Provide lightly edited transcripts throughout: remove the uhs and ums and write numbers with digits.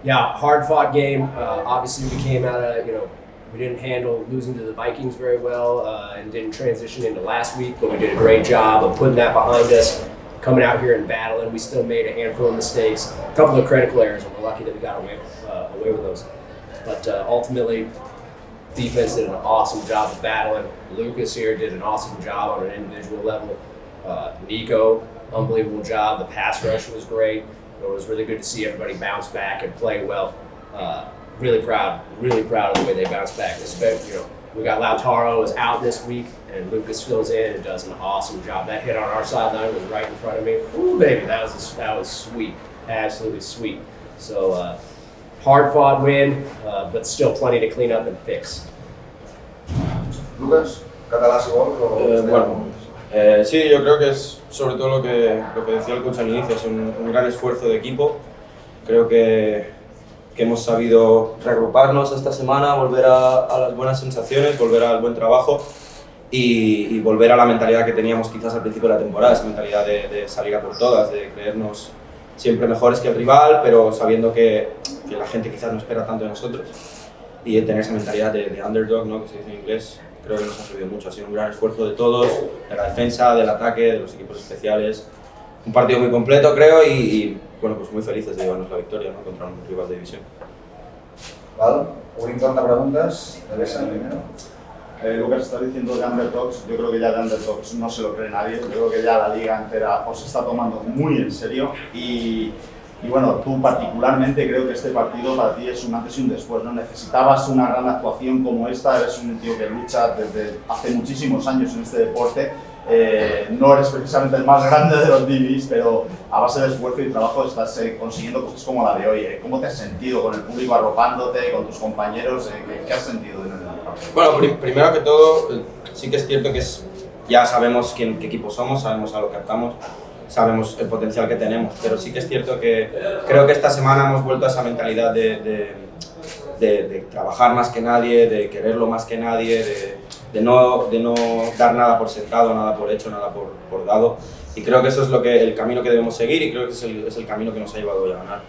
Yeah, hard-fought game. Obviously, we came out of, we didn't handle losing to the Vikings very well and didn't transition into last week, but we did a great job of putting that behind us, coming out here and battling. We still made a handful of mistakes, a couple of critical errors, and we're lucky that we got away with those. But ultimately, defense did an awesome job of battling. Lucas here did an awesome job on an individual level. Nico, unbelievable job. The pass rush was great. It was really good to see everybody bounce back and play well. Really proud of the way they bounced back. We got Lautaro is out this week, and Lucas fills in and does an awesome job. That hit on our sideline was right in front of me. Ooh, baby, that was sweet, absolutely sweet. So hard-fought win, but still plenty to clean up and fix. Lucas, ¿catalás igual? Sí, yo creo que es sobre todo lo que decía el coach al inicio, es un gran esfuerzo de equipo. Creo que hemos sabido reagruparnos esta semana, volver a las buenas sensaciones, volver al buen trabajo y volver a la mentalidad que teníamos quizás al principio de la temporada, esa mentalidad de salir a por todas, de creernos siempre mejores que el rival, pero sabiendo que la gente quizás no espera tanto de nosotros, y tener esa mentalidad de underdog, ¿no?, que se dice en inglés. Creo que nos ha servido mucho, ha sido un gran esfuerzo de todos, de la defensa, del ataque, de los equipos especiales. Un partido muy completo, creo, y bueno, pues muy felices de llevarnos la victoria, ¿no?, contra un rival de división. Vale, obrim torn de preguntes. Teresa, primero. Lucas está diciendo de underdogs. Yo creo que ya de underdogs no se lo cree nadie. Yo creo que ya la liga entera os está tomando muy en serio y bueno, tú particularmente creo que este partido para ti es un antes y un después, ¿no? Necesitabas una gran actuación como esta, eres un tío que lucha desde hace muchísimos años en este deporte. No eres precisamente el más grande de los divis, pero a base de esfuerzo y trabajo estás consiguiendo cosas como la de hoy. ¿Cómo te has sentido con el público arropándote, con tus compañeros? ¿Qué has sentido en el partido? Bueno, primero que todo, sí que es cierto que ya sabemos qué equipo somos, sabemos a lo que optamos, sabemos el potencial que tenemos, pero sí que es cierto que creo que esta semana hemos vuelto a esa mentalidad de trabajar más que nadie, de quererlo más que nadie, de no dar nada por sentado, nada por hecho, nada por dado, y creo que eso es el camino que debemos seguir, y creo que es el camino que nos ha llevado hoy a ganar.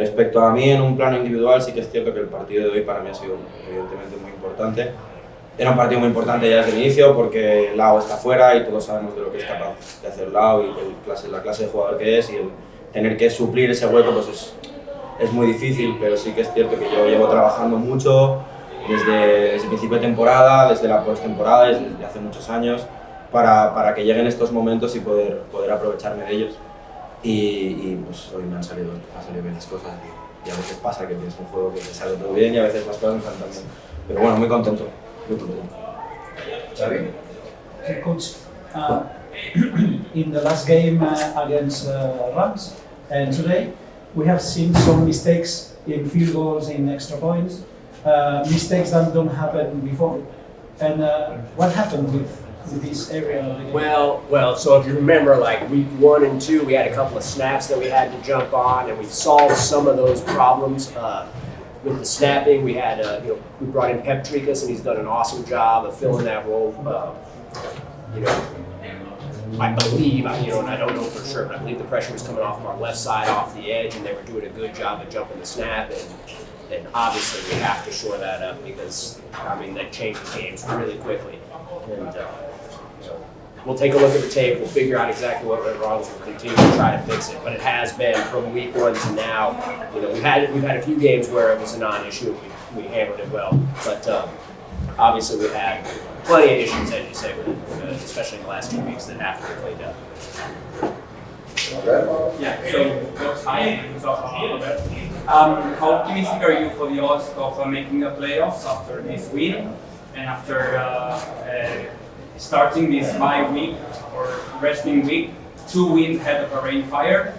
Respecto a mí, en un plano individual, sí que es cierto que el partido de hoy para mí ha sido evidentemente muy importante. Era un partido muy importante ya desde el inicio porque Lau está fuera y todos sabemos de lo que es capaz de hacer Lau y la clase de jugador que es, y el tener que suplir ese hueco pues es muy difícil, pero sí que es cierto que yo llevo trabajando mucho desde el principio de temporada, desde la postemporada, desde hace muchos años, para que lleguen estos momentos y poder aprovecharme de ellos. Y pues hoy me han salido bien las cosas y a veces pasa que tienes un juego que te sale todo bien y a veces las cosas no salen tan bien. Pero bueno, muy contento. Xavi? Okay, coach. In the last game against Rams and today, we have seen some mistakes in field goals, in extra points, mistakes that don't happen before. And what happened with this area of the game? Well, so if you remember, like week 1 and 2, we had a couple of snaps that we had to jump on, and we solved some of those problems. With the snapping, we had, we brought in Pep Trikas, and he's done an awesome job of filling that role. I believe, and I don't know for sure, but I believe the pressure was coming off of our left side, off the edge, and they were doing a good job of jumping the snap. And obviously, we have to shore that up because, that changes games really quickly. And we'll take a look at the tape. We'll figure out exactly what went wrong. We'll continue to try to fix it. But it has been from week 1 to now. We've had a few games where it was a non-issue. We handled it well. But obviously, we had plenty of issues, as you say, especially in the last 2 weeks that have to be cleaned up. Yeah. How optimistic are you for the odds of making the playoffs after this win and after starting this bye week or resting week, 2 wins ahead of a Rhein fire?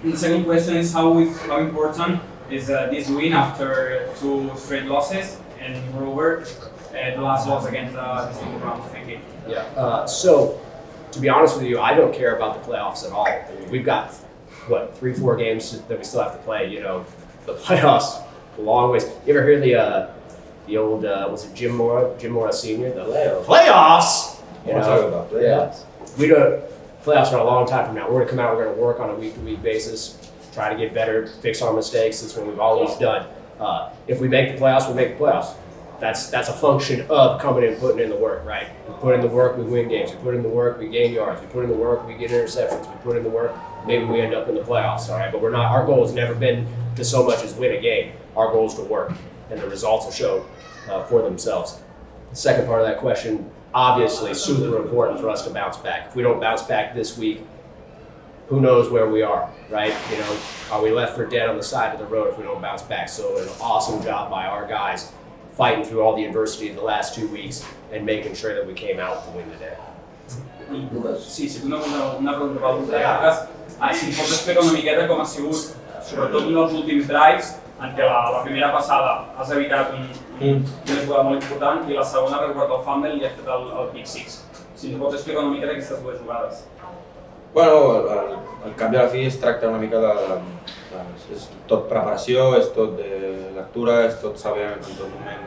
And the second question is how important is this win after 2 straight losses, and moreover, the last loss against the single round? Thank you. Yeah. So, to be honest with you, I don't care about the playoffs at all. We've got 3-4 games that we still have to play. The playoffs a long ways. You ever hear the old was it Jim Mora Senior? The playoffs. We'll talk about playoffs. Yeah. Playoffs are a long time from now. We're going to come out. We're going to work on a week-to-week basis. try to get better, fix our mistakes. That's what we've always done. If we make the playoffs, we make the playoffs. That's a function of coming in and putting in the work, right? We put in the work, we win games. We put in the work, we gain yards. We put in the work, we get interceptions. We put in the work, maybe we end up in the playoffs, all right? But our goal has never been to so much as win a game. Our goal is to work, and the results will show for themselves. The second part of that question, obviously super important for us to bounce back. If we don't bounce back this week, who knows where we are, right? Are we left for dead on the side of the road if we don't bounce back? So an awesome job by our guys fighting through all the adversity of the last 2 weeks and making sure that we came out to win today. Sí, una pregunta per vosaltres. Si ens pots explicar una miqueta com ha sigut, sobretot en els últims drives, en què la primera passada has evitat una jugada molt important i la segona has recuperat el fumble i has fet el pick six. Si ens pots explicar una miqueta aquestes dues jugades. Bueno, al cap i a la fi es tracta una mica és tot preparació, és tot de lectura, és tot saber en tot moment,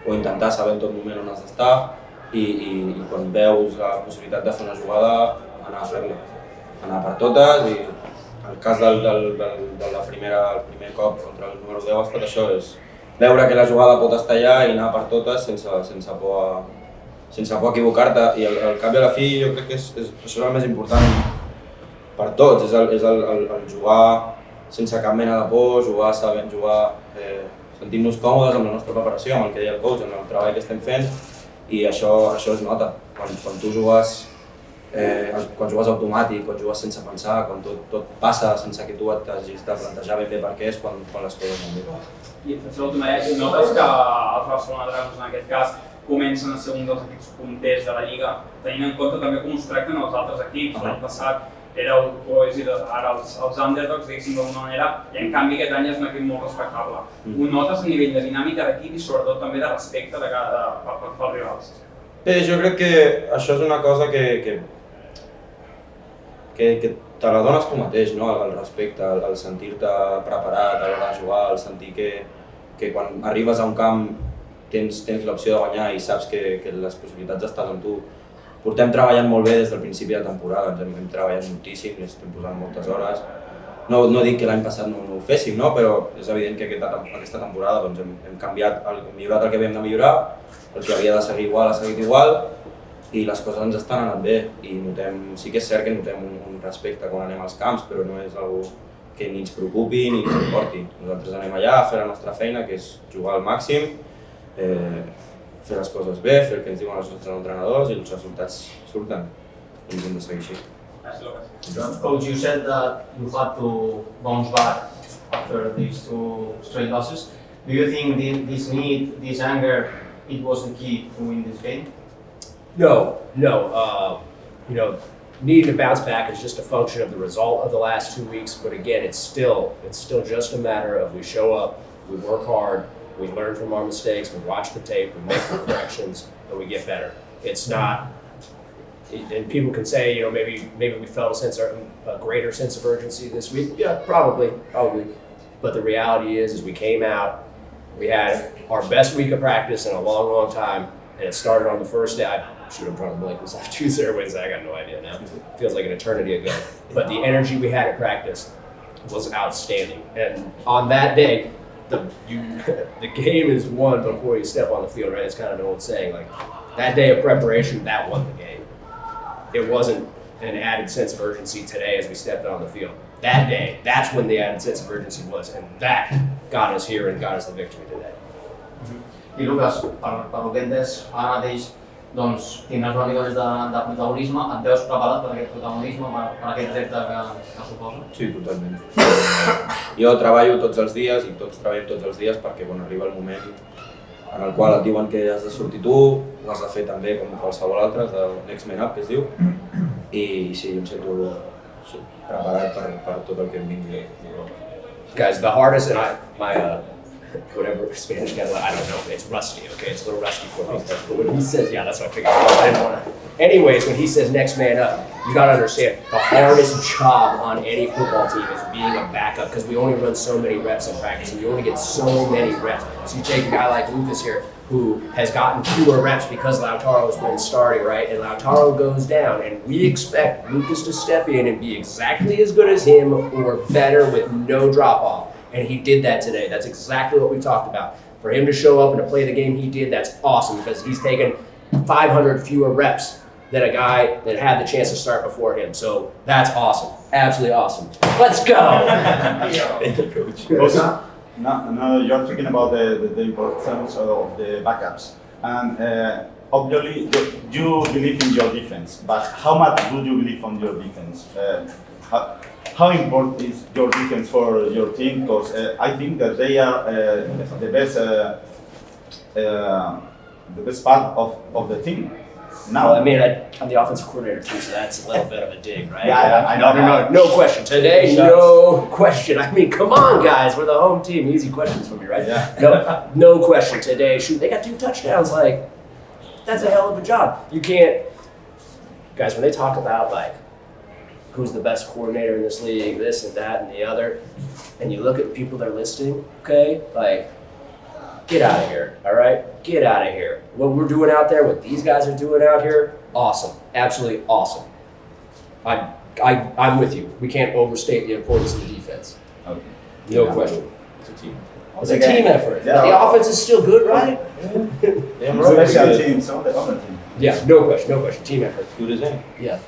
o intentar saber en tot moment on has d'estar i quan veus la possibilitat de fer una jugada, anar a fer-la, anar per totes i el cas el primer cop contra el número 10 ha estat això, és veure que la jugada pot estar allà i anar per totes sense por equivocar-te i al cap i a la fi jo crec que això és el més important per tots, és el jugar sense cap mena de por, jugar sabent jugar, sentint-nos còmodes amb la nostra preparació, amb el que deia el coach, amb el treball que estem fent i això es nota. Quan tu jugues automàtic, quan jugues sense pensar, quan tot passa sense que tu t'hagis de plantejar ben bé per què és quan les coses van bé. I fins l'última notes que els Barcelona Dragons en aquest cas comencen a ser un dels equips punters de la Lliga, tenint en compte també com us tracten els altres equips. L'any passat éreu ara els underdogs, diguéssim d'alguna manera, i en canvi aquest any és un equip molt respectable. Ho notes a nivell de dinàmica d'equip i sobretot també de respecte pels rivals? Bé, jo crec que això és una cosa que te la dones tu mateix, no? El respecte, el sentir-te preparat a l'hora de jugar, el sentir que quan arribes a un camp tens l'opció de guanyar i saps que les possibilitats estan amb tu. Portem treballant molt bé des del principi de temporada, ens hem treballat moltíssim, estem posant moltes hores. No dic que l'any passat no ho féssim, no? Però és evident que aquesta temporada doncs, hem canviat, hem millorat el que havíem de millorar, el que havia de seguir igual ha seguit igual i les coses ens estan anant bé i sí que és cert que notem un respecte quan anem als camps, però no és una que ni ens preocupi ni ens importi. Nosaltres anem allà a fer la nostra feina, que és jugar al màxim, fer les coses bé, fer el que ens diuen els nostres entrenadors i els resultats surten i ens hem de seguir així. Coach, you said that you had to bounce back after these 2 straight losses. Do you think this anger, it was the key to win this game? No. Needing to bounce back is just a function of the result of the last 2 weeks. But again, it's still just a matter of we show up, we work hard, we learn from our mistakes, we watch the tape, we make the corrections, and we get better. It's not, and people can say, maybe we felt a greater sense of urgency this week. Yeah, probably. But the reality is we came out, we had our best week of practice in a long time, and it started on the first day. I'm trying to blank. Was that Tuesday or Wednesday? I got no idea now. It feels like an eternity ago. But the energy we had at practice was outstanding. And on that day, the game is won before you step on the field, right? It's kind of an old saying. Like that day of preparation, that won the game. It wasn't an added sense of urgency today as we stepped on the field. That day, that's when the added sense of urgency was, and that got us here and got us the victory today. I Lucas, per lo que he entès ara mateix, doncs tindràs una mica més de protagonisme, et veus preparat per aquest protagonisme, per aquest repte que suposa? Sí, totalment. Jo treballo tots els dies i tots treballem tots els dies perquè quan arriba el moment en el qual et diuen que has de sortir tu, ho has de fer també com qualsevol altre, és el next man up que es diu, i sí, em sento preparat per tot el que em vingui. Guys, the hardest, and whatever Spanish guy, I don't know, it's rusty, okay? It's a little rusty for me. But when he says, yeah, that's what I figured. I didn't want to. Anyways, when he says next man up, you got to understand the hardest job on any football team is being a backup because we only run so many reps in practice and you only get so many reps. So you take a guy like Lucas here who has gotten fewer reps because Lautaro's been starting, right? And Lautaro goes down and we expect Lucas to step in and be exactly as good as him or better with no drop off. And he did that today. That's exactly what we talked about. For him to show up and to play the game he did, that's awesome because he's taken 500 fewer reps than a guy that had the chance to start before him. So that's awesome. Absolutely awesome. Let's go. Also, now you're talking about the importance of the backups. And obviously, you believe in your defense, but how much do you believe on your defense? How important is your defense for your team? Because I think that they are the best part of the team. Now, Well, I mean, I'm the offensive coordinator too, so that's a little bit of a dig, right? Yeah, I know. No question. Today, no question. I mean, come on, guys. We're the home team. Easy questions for me, right? Yeah. No question. Today, shoot, they got 2 touchdowns. Like, that's a hell of a job. You can't, guys, when they talk about, like, who's the best coordinator in this league, this and that and the other, and you look at the people they're listing, okay, like, get out of here, all right? Get out of here. What we're doing out there, what these guys are doing out here, awesome. Absolutely awesome. I'm with you. We can't overstate the importance of the defense. Okay. No question. It's a team. It's a team effort. Yeah. The offense is still good, right? Yeah, Special teams, some of the other teams. Yeah, no question. Team effort. Good as any. Yeah.